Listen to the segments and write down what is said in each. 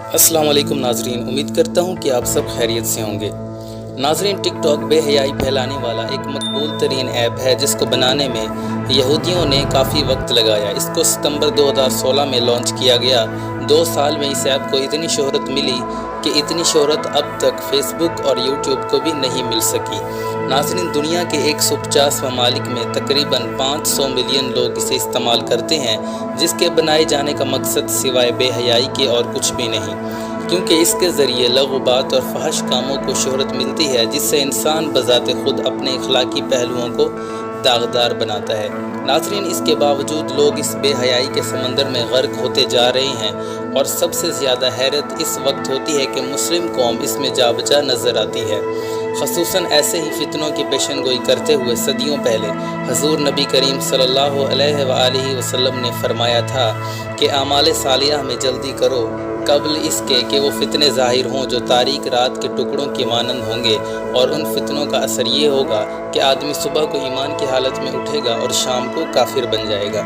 अस्सलाम वालेकुम नाजरीन, उम्मीद करता हूँ कि आप सब खैरियत से होंगे। नाजरीन, टिक टॉक बेहयाई फैलाने वाला एक मकबूल तरीन ऐप है जिसको बनाने में यहूदियों ने काफ़ी वक्त लगाया। इसको सितंबर 2016 में लॉन्च किया गया। 2 साल में इस ऐप को इतनी शोहरत मिली कि इतनी शोहरत अब तक फेसबुक और यूट्यूब को भी नहीं मिल सकी। नाज़रीन, दुनिया के 150 ममालिक में तकरीबन 500 मिलियन लोग इसे इस्तेमाल करते हैं, जिसके बनाए जाने का मकसद सिवाय बेहयाई के और कुछ भी नहीं, क्योंकि इसके ज़रिए लग़्व-बात और फहश कामों को शोहरत मिलती है, जिससे इंसान बज़ाते ख़ुद अपने अखलाकी पहलुओं को दागदार बनाता है। नाज़रीन, इसके बावजूद लोग इस बेहयाई के समंदर में गर्क होते जा रहे हैं और सबसे ज़्यादा हैरत इस वक्त होती है कि मुस्लिम कौम इसमें जा बचा नज़र आती है। ख़ुसूसन ऐसे ही फितनों की पेशनगोई करते हुए सदियों पहले हज़ूर नबी करीम सल्लल्लाहु अलैहि वसल्लम ने फरमाया था कि आमाल सालिया में जल्दी करो कबल इसके कि वो फितने ज़ाहिर हों जो तारीक रात के टुकड़ों के मानंद होंगे, और उन फितनों का असर ये होगा कि आदमी सुबह को ईमान की हालत में उठेगा और शाम को काफिर बन जाएगा।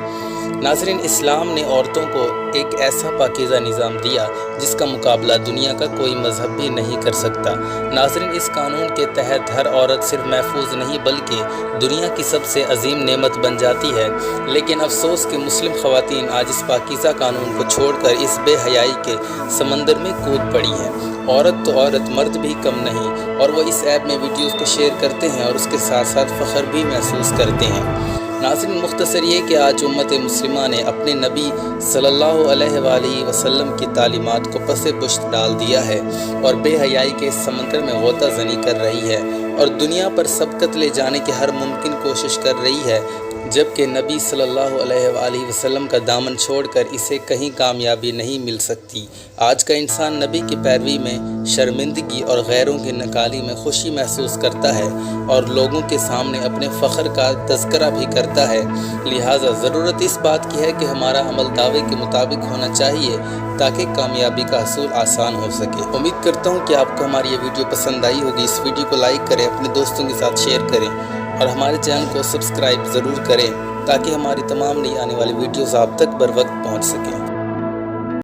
नाज़रीन, इस्लाम ने औरतों को एक ऐसा पाकीज़ा निज़ाम दिया जिसका मुकाबला दुनिया का कोई मज़हब भी नहीं कर सकता। नाज़रीन, इस कानून के तहत हर औरत सिर्फ महफूज नहीं बल्कि दुनिया की सबसे अजीम नेमत बन जाती है। लेकिन अफसोस कि मुस्लिम ख़वातीन आज इस पाकीज़ा कानून को छोड़कर इस बेहयाई के समंदर में कूद पड़ी हैं। औरत तो औरत, मर्द भी कम नहीं, और वो इस ऐप में वीडियोज़ को शेयर करते हैं और उसके साथ साथ फ़ख्र भी महसूस करते हैं। नाज़रीन, मुख्तसर ये कि आज उम्मत मुस्लिमा ने अपने नबी सल्लल्लाहु अलैहि वसल्लम की तालीमात को पसे पुश्त डाल दिया है और बेहयाई के इस समंदर में गोता ज़नी कर रही है और दुनिया पर सबकत ले जाने की हर मुमकिन कोशिश कर रही है, जबकि नबी सल्लल्लाहु अलैहि वसल्लम का दामन छोड़कर इसे कहीं कामयाबी नहीं मिल सकती। आज का इंसान नबी की पैरवी में शर्मिंदगी और गैरों की नकाली में खुशी महसूस करता है और लोगों के सामने अपने फ़ख्र का तज़किरा भी करता है। लिहाजा ज़रूरत इस बात की है कि हमारा अमल दावे के मुताबिक होना चाहिए ताकि कामयाबी का हसूल आसान हो सके। उम्मीद करता हूँ कि आपको हमारी ये वीडियो पसंद आई होगी। इस वीडियो को लाइक करें, अपने दोस्तों के साथ शेयर करें और हमारे चैनल को सब्सक्राइब ज़रूर करें ताकि हमारी तमाम नई आने वाली वीडियोज़ आप तक बर वक्त पहुँच सकें।